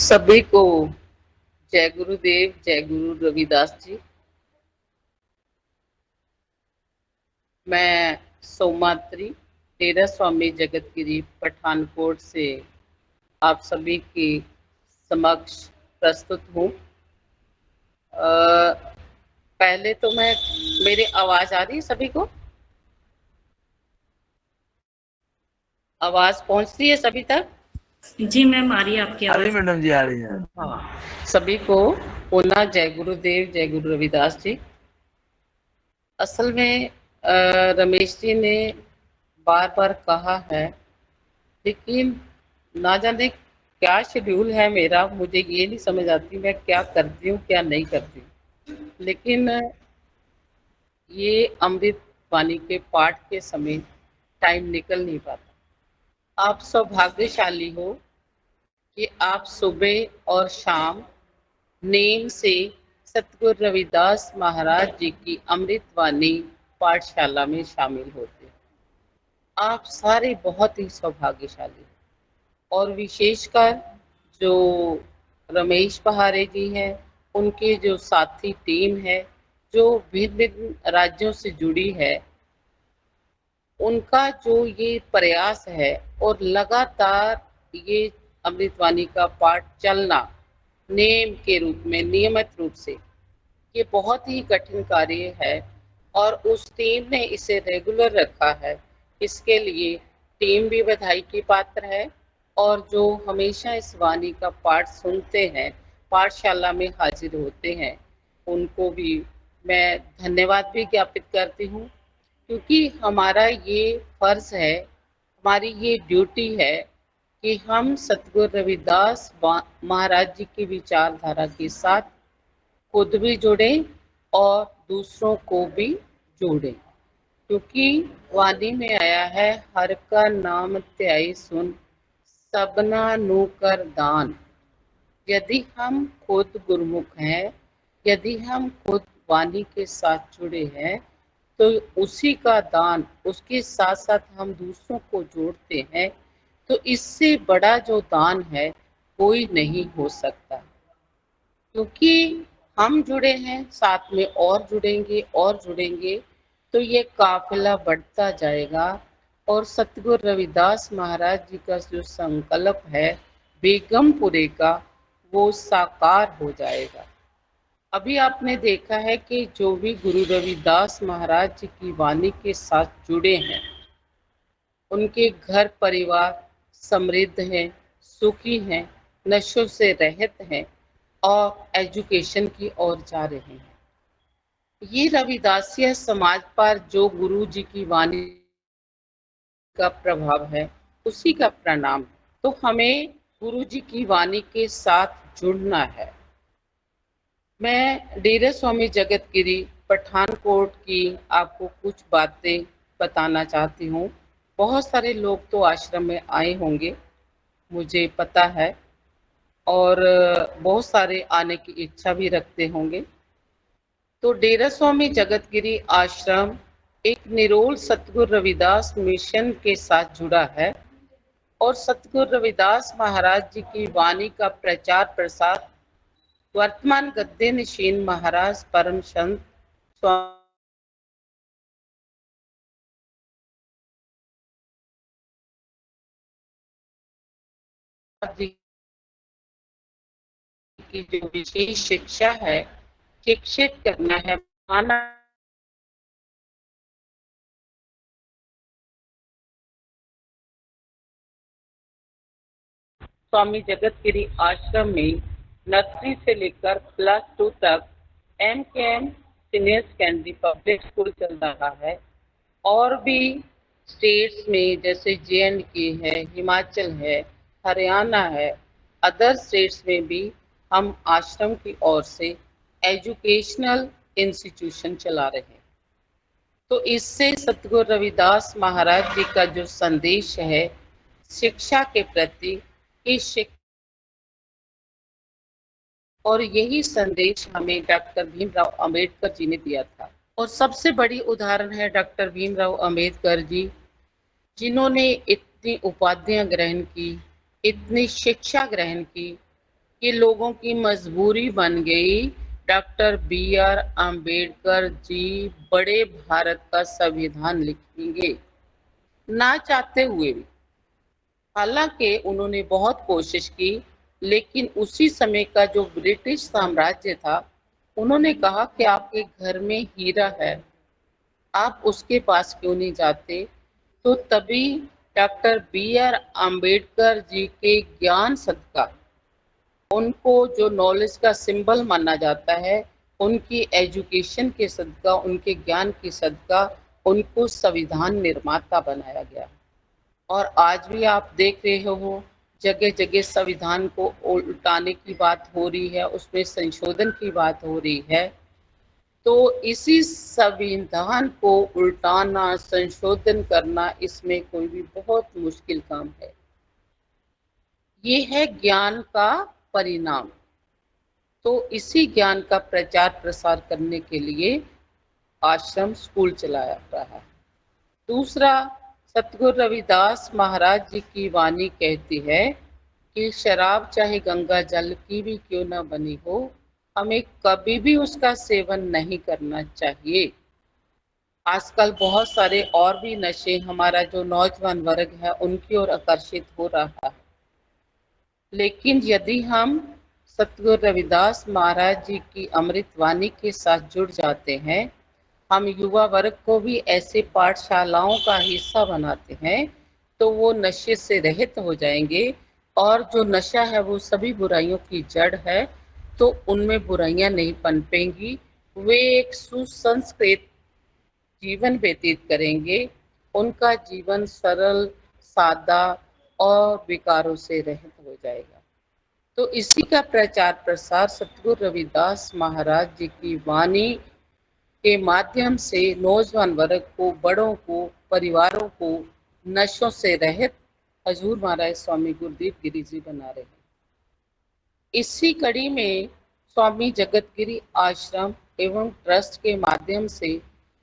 सभी को जय गुरुदेव, जय गुरु रविदास जी। मैं सौमात्री डेरा स्वामी जगतगिरी पठानकोट से आप सभी के समक्ष प्रस्तुत हूँ। पहले तो मेरी आवाज आ रही है सभी को? आवाज पहुंच रही है सभी तक? जी मैम, आ रही है आपकी आवाज। मैडम जी, आ रही है। हाँ, सभी को पुनः जय गुरुदेव, जय गुरु रविदास जी। असल में रमेश जी ने बार बार कहा है, लेकिन ना जाने क्या शेड्यूल है मेरा, मुझे ये नहीं समझ आती मैं क्या करती हूँ क्या नहीं करती हूँ। लेकिन ये अमृत वाणी के पाठ के समय टाइम निकल नहीं पाता। आप सौभाग्यशाली हो कि आप सुबह और शाम नेम से सतगुरु रविदास महाराज जी की अमृत वाणी पाठशाला में शामिल होते हैं। आप सारे बहुत ही सौभाग्यशाली हैं। और विशेषकर जो रमेश पहारे जी हैं, उनके जो साथी टीम है जो भिन्न भिन्न राज्यों से जुड़ी है, उनका जो ये प्रयास है और लगातार ये अमृतवाणी का पाठ चलना नेम के रूप में नियमित रूप से, ये बहुत ही कठिन कार्य है। और उस टीम ने इसे रेगुलर रखा है, इसके लिए टीम भी बधाई की पात्र है। और जो हमेशा इस वाणी का पाठ सुनते हैं, पाठशाला में हाजिर होते हैं, उनको भी मैं धन्यवाद भी ज्ञापित करती हूँ। क्योंकि हमारा ये फर्ज है, हमारी ये ड्यूटी है कि हम सतगुरु रविदास महाराज जी की विचारधारा के साथ खुद भी जुड़ें और दूसरों को भी जोड़ें। क्योंकि वाणी में आया है, हर का नाम ध्याई सुन सबना नु कर दान। यदि हम खुद गुरुमुख हैं, यदि हम खुद वाणी के साथ जुड़े हैं, तो उसी का दान, उसके साथ साथ हम दूसरों को जोड़ते हैं, तो इससे बड़ा जो दान है कोई नहीं हो सकता। क्योंकि हम जुड़े हैं, साथ में और जुड़ेंगे और जुड़ेंगे, तो ये काफिला बढ़ता जाएगा और सतगुरु रविदास महाराज जी का जो संकल्प है बेगमपुरे का, वो साकार हो जाएगा। अभी आपने देखा है कि जो भी गुरु रविदास महाराज जी की वाणी के साथ जुड़े हैं, उनके घर परिवार समृद्ध हैं, सुखी हैं, नशों से रहित हैं और एजुकेशन की ओर जा रहे हैं। ये रविदासिया समाज पर जो गुरु जी की वाणी का प्रभाव है, उसी का प्रणाम। तो हमें गुरु जी की वाणी के साथ जुड़ना है। मैं डेरा स्वामी जगतगिरी पठानकोट की आपको कुछ बातें बताना चाहती हूँ। बहुत सारे लोग तो आश्रम में आए होंगे, मुझे पता है, और बहुत सारे आने की इच्छा भी रखते होंगे। तो डेरा स्वामी जगतगिरी आश्रम एक निरोल सतगुरु रविदास मिशन के साथ जुड़ा है और सतगुरु रविदास महाराज जी की वाणी का प्रचार प्रसार वर्तमान गद्दे नशीन महाराज परम संत स्वामी जी की जो विशेष शिक्षा है, शिक्षित करना है, माना स्वामी जगतगिरी आश्रम में नर्सरी से लेकर +2 तक MKM senior secondary public school चल रहा है। और भी स्टेट्स में जैसे JNK है, हिमाचल है, हरियाणा है, अदर स्टेट्स में भी हम आश्रम की ओर से एजुकेशनल इंस्टीट्यूशन चला रहे हैं। तो इससे सतगुरु रविदास महाराज जी का जो संदेश है शिक्षा के प्रति, कि और यही संदेश हमें डॉक्टर भीमराव अंबेडकर जी ने दिया था। और सबसे बड़ी उदाहरण है डॉक्टर भीमराव अंबेडकर जी, जिन्होंने इतनी उपाधियां ग्रहण की, इतनी शिक्षा ग्रहण की, कि लोगों की मजबूरी बन गई। Doctor B are Ambedkar ji बड़े भारत का संविधान लिखेंगे, ना चाहते हुए भी। हालांकि उन्होंने बहुत कोशिश की, लेकिन उसी समय का जो ब्रिटिश साम्राज्य था, उन्होंने कहा कि आपके घर में हीरा है, आप उसके पास क्यों नहीं जाते। तो तभी doctor B are Ambedkar ji के ज्ञान सदका, उनको जो नॉलेज का सिंबल माना जाता है, उनकी एजुकेशन के सदका, उनके ज्ञान के सदका उनको संविधान निर्माता बनाया गया। और आज भी आप देख रहे हो, जगह जगह संविधान को उल्टाने की बात हो रही है, उसमें संशोधन की बात हो रही है। तो इसी संविधान को उल्टाना, संशोधन करना, इसमें कोई भी बहुत मुश्किल काम है। ये है ज्ञान का परिणाम। तो इसी ज्ञान का प्रचार प्रसार करने के लिए आश्रम स्कूल चलाया रहा है। दूसरा, सतगुरु रविदास महाराज जी की वाणी कहती है कि शराब चाहे गंगा जल की भी क्यों ना बनी हो, हमें कभी भी उसका सेवन नहीं करना चाहिए। आजकल बहुत सारे और भी नशे हमारा जो नौजवान वर्ग है उनकी ओर आकर्षित हो रहा है। लेकिन यदि हम सतगुरु रविदास महाराज जी की अमृत वाणी के साथ जुड़ जाते हैं, हम युवा वर्ग को भी ऐसे पाठशालाओं का हिस्सा बनाते हैं, तो वो नशे से रहित हो जाएंगे। और जो नशा है वो सभी बुराइयों की जड़ है, तो उनमें बुराइयां नहीं पनपेंगी। वे एक सुसंस्कृत जीवन व्यतीत करेंगे। उनका जीवन सरल, सादा और विकारों से रहित हो जाएगा। तो इसी का प्रचार प्रसार सतगुरु रविदास महाराज जी की वाणी के माध्यम से नौजवान वर्ग को, बड़ों को, परिवारों को नशों से रहित हजूर महाराज स्वामी गुरुदेव गिरी जी बना रहे हैं। इसी कड़ी में स्वामी जगतगिरी आश्रम एवं ट्रस्ट के माध्यम से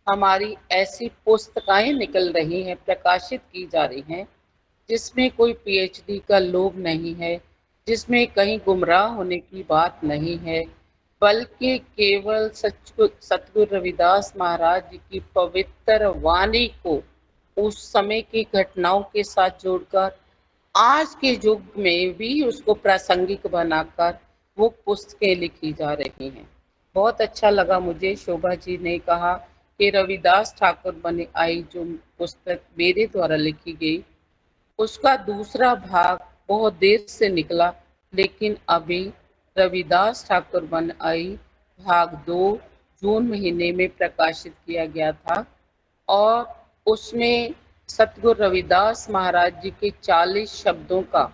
हमारी ऐसी पुस्तकें निकल रही हैं, प्रकाशित की जा रही हैं, जिसमें कोई पीएचडी का लोभ नहीं है, जिसमें कहीं गुमराह होने की बात नहीं है, बल्कि केवल सतगुरु रविदास महाराज जी की पवित्र वाणी को उस समय की घटनाओं के साथ जोड़कर आज के युग में भी उसको प्रासंगिक बनाकर वो पुस्तकें लिखी जा रही हैं। बहुत अच्छा लगा मुझे, शोभा जी ने कहा कि रविदास ठाकुर बन आई जो पुस्तक मेरे द्वारा लिखी गई, उसका दूसरा भाग बहुत देर से निकला, लेकिन अभी रविदास ठाकुर बन आई भाग 2 जून महीने में प्रकाशित किया गया था। और उसमें सतगुरु रविदास महाराज जी के 40 शब्दों का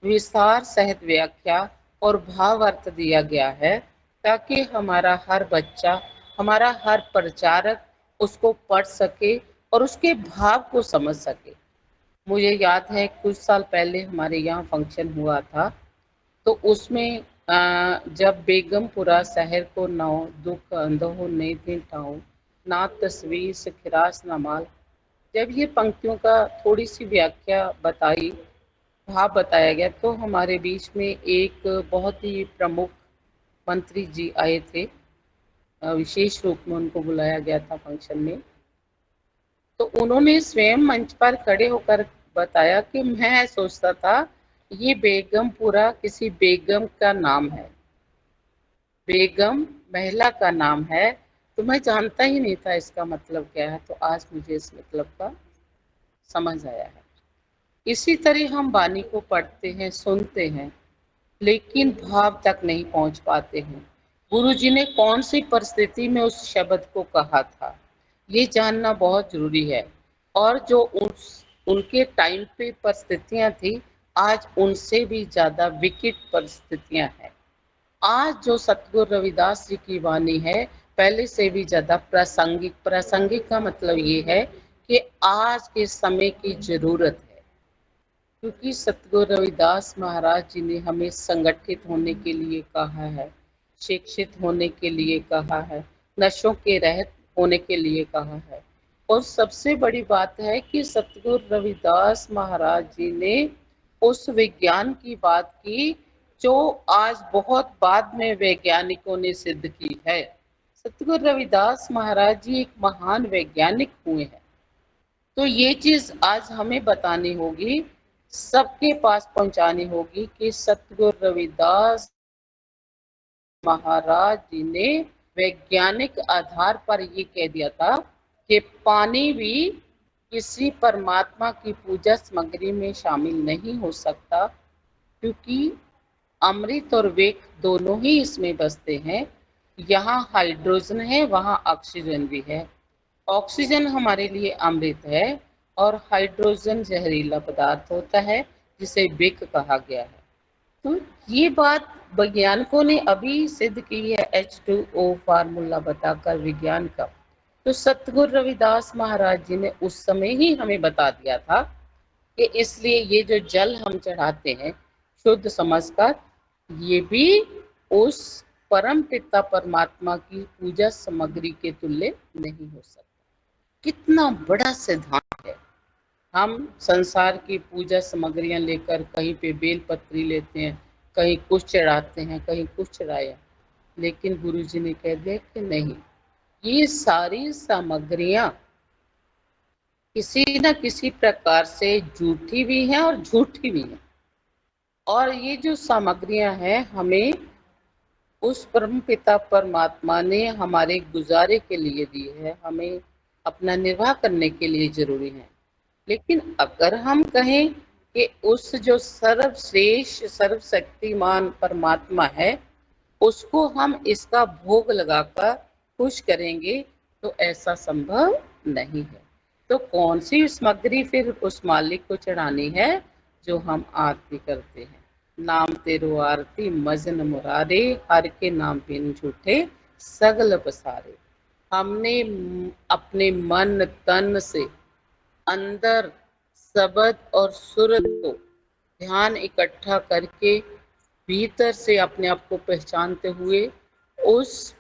विस्तार सहित व्याख्या और भाव अर्थ दिया गया है, ताकि हमारा हर बच्चा, हमारा हर प्रचारक उसको पढ़ सके और उसके भाव को समझ सके। मुझे याद है कुछ साल पहले हमारे यहाँ फंक्शन हुआ था, तो उसमें जब बेगमपुरा शहर को नाओ दुख अंधो ने दिन ठाओ, ना तस्वीर से खिरास ना माल, जब ये पंक्तियों का थोड़ी सी व्याख्या बताई, भाव बताया गया, तो हमारे बीच में एक बहुत ही प्रमुख मंत्री जी आए थे। विशेष रूप में उनको बुलाया गया था फंक्शन में। तो उन्होंने स्वयं मंच पर खड़े होकर बताया कि मैं सोचता था ये बेगमपुरा किसी बेगम का नाम है, बेगम महिला का नाम है, तो मैं जानता ही नहीं था इसका मतलब क्या है। तो आज मुझे इस मतलब का समझ आया है। इसी तरह हम वाणी को पढ़ते हैं, सुनते हैं, लेकिन भाव तक नहीं पहुंच पाते हैं। गुरु जी ने कौन सी परिस्थिति में उस शब्द को कहा था, ये जानना बहुत जरूरी है। और जो उनके टाइम पे परिस्थितियां थी, आज उनसे भी ज्यादा विकट परिस्थितियां हैं। आज जो सतगुरु रविदास जी की वाणी है, पहले से भी ज्यादा प्रासंगिक। प्रासंगिक का मतलब ये है कि आज के समय की जरूरत है, क्योंकि सतगुरु रविदास महाराज जी ने हमें संगठित होने के लिए कहा है, शिक्षित होने के लिए कहा है, नशों के रहित होने के लिए कहा है। और सबसे बड़ी बात है कि सतगुरु रविदास महाराज जी ने उस विज्ञान की बात की जो आज बहुत बाद में वैज्ञानिकों ने सिद्ध की है। सतगुरु रविदास महाराज जी एक महान वैज्ञानिक हुए हैं। तो ये चीज आज हमें बतानी होगी, सबके पास पहुंचानी होगी कि सतगुरु रविदास महाराज जी ने वैज्ञानिक आधार पर ये कह दिया था कि पानी भी किसी परमात्मा की पूजा सामग्री में शामिल नहीं हो सकता, क्योंकि अमृत और वेग दोनों ही इसमें बसते हैं। यहाँ हाइड्रोजन है, वहाँ ऑक्सीजन भी है। ऑक्सीजन हमारे लिए अमृत है और हाइड्रोजन जहरीला पदार्थ होता है, जिसे विक कहा गया है। तो ये बात वैज्ञानिकों ने अभी सिद्ध की है, H2O फार्मूला बताकर विज्ञान का। तो सतगुरु रविदास महाराज जी ने उस समय ही हमें बता दिया था कि इसलिए ये जो जल हम चढ़ाते हैं शुद्ध समझकर, ये भी उस परम पिता परमात्मा की पूजा सामग्री के तुल्य नहीं हो सकता। कितना बड़ा सिद्धांत है। हम संसार की पूजा सामग्रियां लेकर कहीं पे बेलपत्री लेते हैं, कहीं कुछ चढ़ाते हैं, कहीं कुछ चढ़ाया, लेकिन गुरु जी ने कह दिया कि नहीं, ये सारी सामग्रियां किसी न किसी प्रकार से झूठी भी हैं और झूठी भी हैं। और ये जो सामग्रियां हैं हमें उस परम पिता परमात्मा ने हमारे गुजारे के लिए दी है, हमें अपना निर्वाह करने के लिए जरूरी है। लेकिन अगर हम कहें कि उस जो सर्वश्रेष्ठ सर्वशक्तिमान परमात्मा है उसको हम इसका भोग लगाकर खुश करेंगे, तो ऐसा संभव नहीं है। तो कौन सी सामग्री फिर उस मालिक को चढ़ानी है जो हम आरती करते हैं। नाम तेरो आरती मजन मुरारे, हर के नाम बिन झूठे सगल पसारे। हमने अपने मन तन से अंदर शब्द और सूरत को ध्यान इकट्ठा करके भीतर से अपने आप को पहचानते हुए उस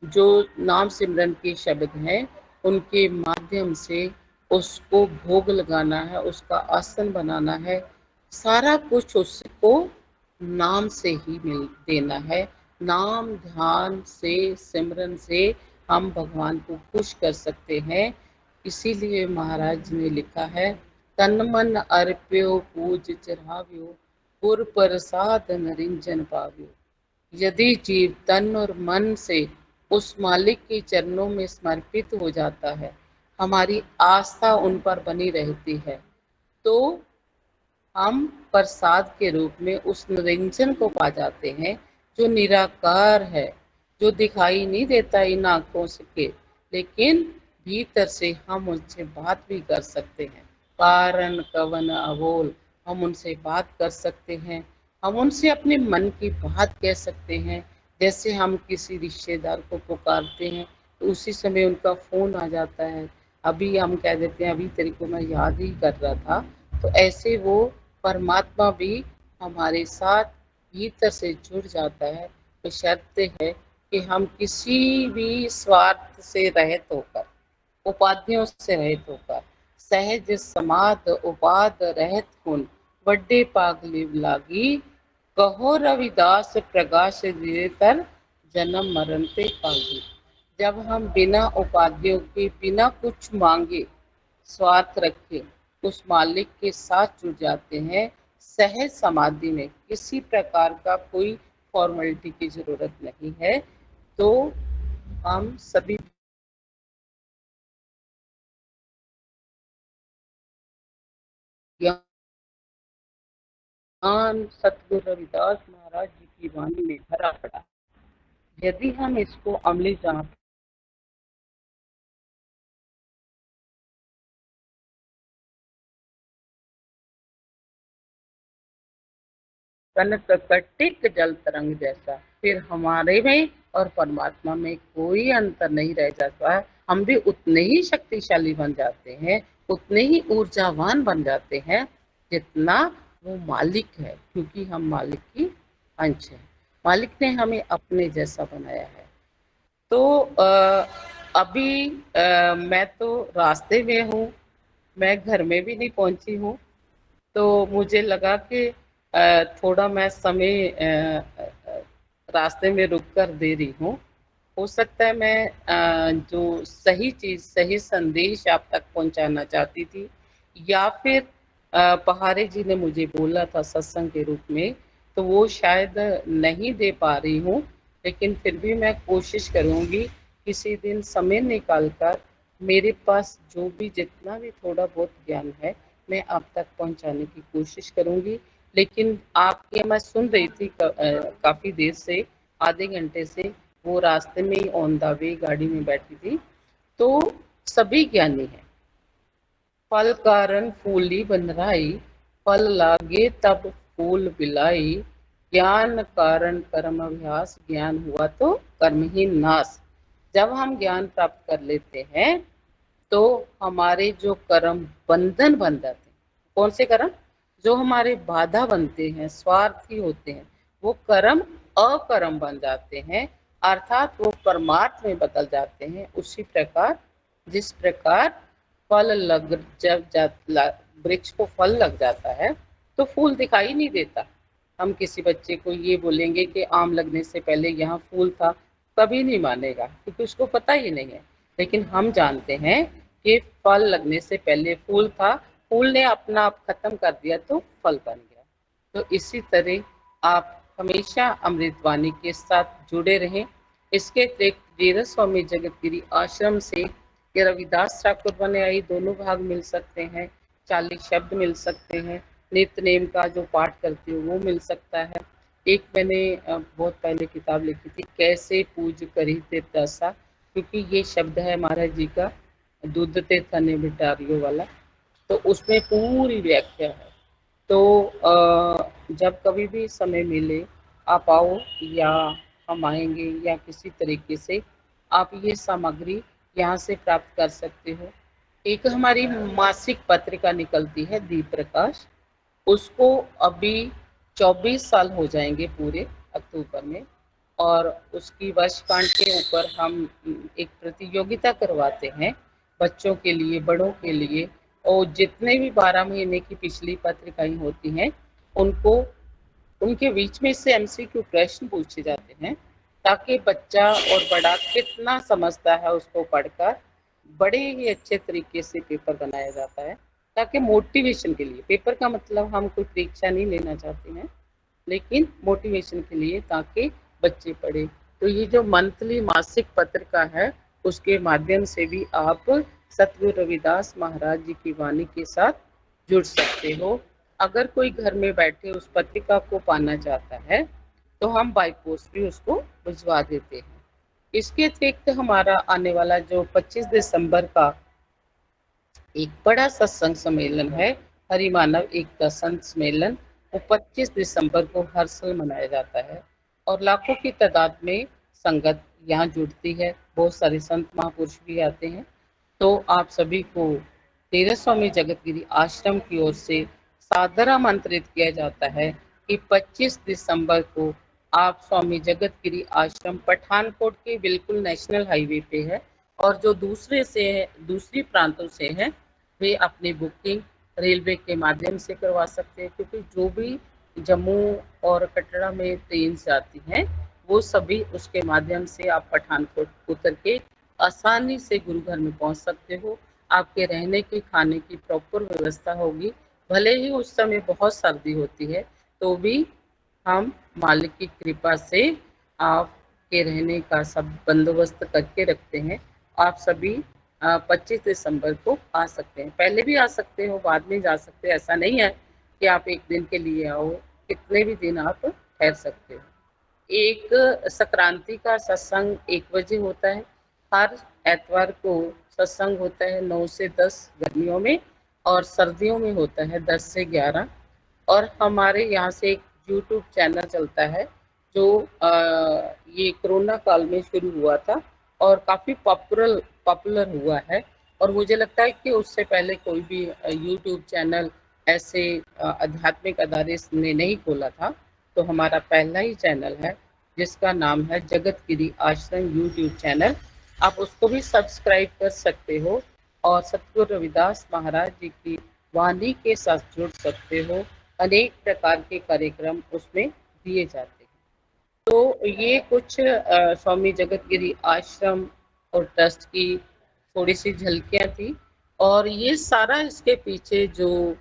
जो नाम सिमरन के शब्द हैं उनके माध्यम से उसको भोग लगाना है, उसका आसन बनाना है। सारा कुछ उसको नाम से ही मिल देना है। नाम ध्यान से सिमरन से हम भगवान को खुश कर सकते हैं। इसीलिए महाराज ने लिखा है, तन मन अर्प्यो पूज चढ़ाव्यो, पुर प्रसाद नरिंजन पाव्यो। यदि जीव तन और मन से उस मालिक के चरणों में समर्पित हो जाता है, हमारी आस्था उन पर बनी रहती है, तो हम प्रसाद के रूप में उस निरंजन को पा जाते हैं, जो निराकार है, जो दिखाई नहीं देता इन आंखों से, लेकिन भीतर से हम उनसे बात भी कर सकते हैं। कारण कवन अबोल, हम उनसे बात कर सकते हैं, हम उनसे अपने मन की बात कह सकते हैं। जैसे हम किसी रिश्तेदार को पुकारते हैं तो उसी समय उनका फोन आ जाता है, अभी हम कह देते हैं अभी तेरे को मैं याद ही कर रहा था। तो ऐसे वो परमात्मा भी हमारे साथ भीतर से जुड़ जाता है। तो शर्त है कि हम किसी भी स्वार्थ से रहित होकर, उपाधियों से रहित होकर, सहज समाध उपाद रहत गुण वड्डे पागले लागी, कहो रविदास प्रकाश निरतर जन्म मरण ते पागी। जब हम बिना उपाधियों के, बिना कुछ मांगे, स्वार्थ रखे उस मालिक के साथ जुड़ जाते हैं, सहज समाधि में किसी प्रकार का कोई फॉर्मेलिटी की जरूरत नहीं है, तो हम सभी ज्ञान सतगुरु रविदास महाराज जी की वाणी में भरा पड़ा। यदि हम इसको अमली जान कनक कटिक जल तरंग जैसा, फिर हमारे में और परमात्मा में कोई अंतर नहीं रह जाता है। हम भी उतने ही शक्तिशाली बन जाते हैं, उतने ही ऊर्जावान बन जाते हैं जितना वो मालिक है, क्योंकि हम मालिक की अंश है। मालिक ने हमें अपने जैसा बनाया है। तो अभी मैं तो रास्ते में हूँ, मैं घर में भी नहीं पहुंची हूँ। तो मुझे लगा कि थोड़ा मैं समय रास्ते में रुक कर दे रही हूँ। हो सकता है मैं जो सही चीज़, सही संदेश आप तक पहुँचाना चाहती थी, या फिर पहाड़ी जी ने मुझे बोला था सत्संग के रूप में, तो वो शायद नहीं दे पा रही हूँ। लेकिन फिर भी मैं कोशिश करूँगी किसी दिन समय निकाल कर, मेरे पास जो भी जितना भी थोड़ा बहुत ज्ञान है, मैं आप तक पहुँचाने की कोशिश करूँगी। लेकिन आपके मैं सुन रही थी काफ़ी देर से, आधे घंटे से, वो रास्ते में ही ऑन द वे गाड़ी में बैठी थी। तो सभी ज्ञानी हैं। फल कारण फूली बंधराई, फल लागे तब फूल बिलाई, ज्ञान कारण कर्म अभ्यास, ज्ञान हुआ तो कर्म ही नाश। जब हम ज्ञान प्राप्त कर लेते हैं तो हमारे जो कर्म बंधन बन जाते हैं, कौन से कर्म? जो हमारे बाधा बनते हैं, स्वार्थी होते हैं, वो कर्म अकर्म बन जाते हैं, अर्थात वो परमार्थ में बदल जाते हैं। उसी प्रकार, जिस प्रकार फल लग वृक्ष को फल लग जाता है तो फूल दिखाई नहीं देता। हम किसी बच्चे को ये बोलेंगे कि आम लगने से पहले यहाँ फूल था, कभी नहीं मानेगा, क्योंकि उसको पता ही नहीं है। लेकिन हम जानते हैं कि फल लगने से पहले फूल था, फूल ने अपना आप खत्म कर दिया तो फल बन गया। तो इसी तरह आप हमेशा अमृतवाणी के साथ जुड़े रहें। इसके अतिरिक्त धीरज स्वामी जगतगिरी आश्रम से कि रविदास ठाकुर बनाई दोनों भाग मिल सकते हैं, 40 शब्द मिल सकते हैं, नित्य नेम का जो पाठ करती हूँ वो मिल सकता है। एक मैंने बहुत पहले किताब लिखी थी, कैसे पूज करी ते दासा, क्योंकि ये शब्द है महाराज जी का, दूध ते थने बिटारियो वाला। तो उसमें पूरी व्याख्या है। तो जब कभी भी समय मिले आप आओ, या हम आएंगे, या किसी तरीके से आप ये सामग्री यहाँ से प्राप्त कर सकते हो। एक हमारी मासिक पत्रिका निकलती है दीप प्रकाश, उसको अभी 24 साल हो जाएंगे पूरे अक्टूबर में, और उसकी वर्षगांठ के ऊपर हम एक प्रतियोगिता करवाते हैं बच्चों के लिए, बड़ों के लिए। और जितने भी 12 महीने की पिछली पत्रिकाएं होती हैं, उनको उनके बीच में से एमसीक्यू प्रश्न पूछे जाते हैं, ताकि बच्चा और बड़ा कितना समझता है उसको पढ़कर बड़े ही अच्छे तरीके से पेपर बनाया जाता है। ताकि मोटिवेशन के लिए, पेपर का मतलब हम कोई परीक्षा नहीं लेना चाहते हैं, लेकिन मोटिवेशन के लिए, ताकि बच्चे पढ़े। तो ये जो मंथली मासिक पत्रिका है, उसके माध्यम से भी आप सतगुरु रविदास महाराज जी की वाणी के साथ जुड़ सकते हो। अगर कोई घर में बैठे उस पत्रिका को पाना चाहता है तो हम बाई पोस्ट भी उसको भिजवा देते हैं। इसके अतिरिक्त हमारा आने वाला जो 25 दिसंबर का एक बड़ा सत्संग सम्मेलन है, हरिमानव एकता संत सम्मेलन, वो 25 दिसंबर को हर साल मनाया जाता है, और लाखों की तादाद में संगत यहाँ जुड़ती है। बहुत सारे संत महापुरुष भी आते हैं। तो आप सभी को तेरह स्वामी जगतगिरी आश्रम की ओर से सादर आमंत्रित किया जाता है कि 25 दिसंबर को आप स्वामी जगतगिरी आश्रम पठानकोट के बिल्कुल नेशनल हाईवे पे है, और जो दूसरी प्रांतों से हैं, वे अपनी बुकिंग रेलवे के माध्यम से करवा सकते हैं, क्योंकि जो भी जम्मू और कटरा में ट्रेन जाती हैं, वो सभी उसके माध्यम से आप पठानकोट उतर के आसानी से गुरु घर में पहुंच सकते हो। आपके रहने की, खाने की प्रॉपर व्यवस्था होगी। भले ही उस समय बहुत सर्दी होती है, तो भी हम मालिक की कृपा से आपके रहने का सब बंदोबस्त करके रखते हैं। आप सभी 25 दिसंबर को आ सकते हैं, पहले भी आ सकते हो, बाद में जा सकते हैं। ऐसा नहीं है कि आप एक दिन के लिए आओ, कितने भी दिन आप ठहर सकते हो। एक संक्रांति का सत्संग 1 बजे होता है। हर एतवार को सत्संग होता है 9 से 10 गर्मियों में, और सर्दियों में होता है 10 से 11। और हमारे यहाँ से एक यूट्यूब चैनल चलता है जो ये कोरोना काल में शुरू हुआ था और काफ़ी पॉपुलर हुआ है। और मुझे लगता है कि उससे पहले कोई भी यूट्यूब चैनल ऐसे आध्यात्मिक अदारे ने नहीं खोला था। तो हमारा पहला ही चैनल है जिसका नाम है जगतगिरी आश्रम यूट्यूब चैनल। आप उसको भी सब्सक्राइब कर सकते हो और सतगुरु रविदास महाराज जी की वाणी के साथ जुड़ सकते हो। अनेक प्रकार के कार्यक्रम उसमें दिए जाते हैं। तो ये कुछ स्वामी जगत गिरी आश्रम और ट्रस्ट की थोड़ी सी झलकियाँ थी, और ये सारा इसके पीछे जो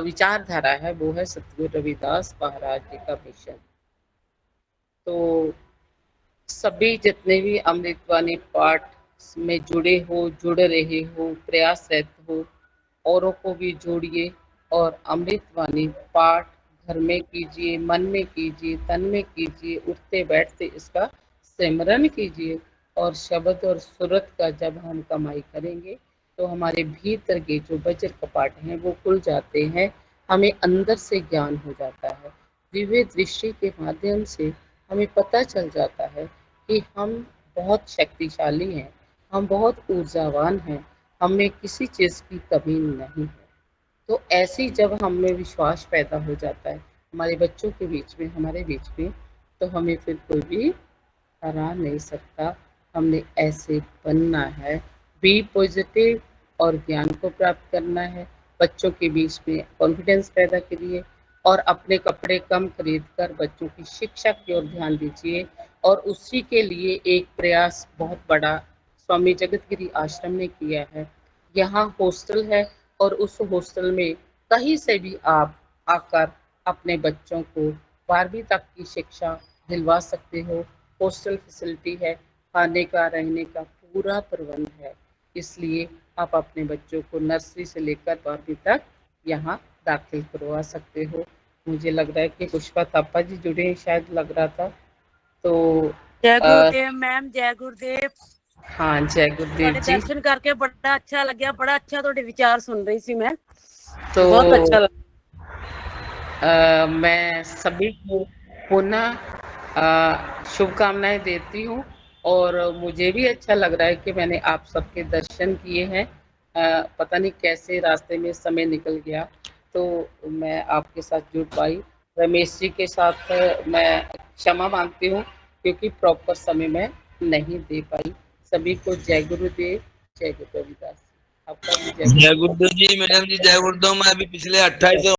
विचारधारा है वो है सतगुरु रविदास महाराज जी का मिशन। तो सभी जितने भी अमृतवाणी पाठ में जुड़ रहे हो, प्रयासरत हो, औरों को भी जोड़िए और अमृतवाणी पाठ घर में कीजिए, मन में कीजिए, तन में कीजिए, उठते बैठते इसका सिमरन कीजिए। और शब्द और सुरत का जब हम कमाई करेंगे तो हमारे भीतर के जो वज्र कपाट हैं वो खुल जाते हैं, हमें अंदर से ज्ञान हो जाता है। दिव्य दृष्टि के माध्यम से हमें पता चल जाता है कि हम बहुत शक्तिशाली हैं, हम बहुत ऊर्जावान हैं, हमें किसी चीज़ की कमी नहीं है। तो ऐसी जब हम में विश्वास पैदा हो जाता है हमारे बच्चों के बीच में, हमारे बीच में, तो हमें फिर कोई भी हरा नहीं सकता। हमने ऐसे बनना है, बी पॉजिटिव, और ज्ञान को प्राप्त करना है। बच्चों के बीच में कॉन्फिडेंस पैदा करिए और अपने कपड़े कम खरीद कर बच्चों की शिक्षा की ओर ध्यान दीजिए। और उसी के लिए एक प्रयास बहुत बड़ा स्वामी जगत गिरी आश्रम ने किया है। यहाँ हॉस्टल है और उस हॉस्टल में कहीं से भी आप आकर अपने बच्चों को 12वीं तक की शिक्षा दिलवा सकते हो। हॉस्टल फैसिलिटी है, खाने का, रहने का पूरा प्रबंध है। इसलिए आप अपने बच्चों को नर्सरी से लेकर 12वीं तक यहाँ दाखिल करवा सकते हो। मुझे लग रहा है कि पुष्पा थापा जी जुड़े हैं, शायद लग रहा था। तो जय गुरुदेव मैम, जय गुरुदेव। हाँ, जय गुरुदेव जी। दर्शन करके बड़ा अच्छा लग गया, बड़ा अच्छा थोड़े विचार सुन रही थी मैं, तो बहुत अच्छा लगा। मैं सभी को पुनः शुभकामनाएं देती हूँ, और मुझे भी अच्छा लग रहा है कि मैंने आप सबके दर्शन किए हैं। पता नहीं कैसे रास्ते में समय निकल गया, तो मैं आपके साथ जुड़ पाई। रमेश जी के साथ मैं क्षमा मांगती हूँ क्योंकि प्रॉपर समय मैं नहीं दे पाई। सभी को जय गुरुदेव, जय गुरु रविदास। आपका भी जय गुरुदेव जी। मैडम जी जय गुरुदेव। मैं अभी पिछले 28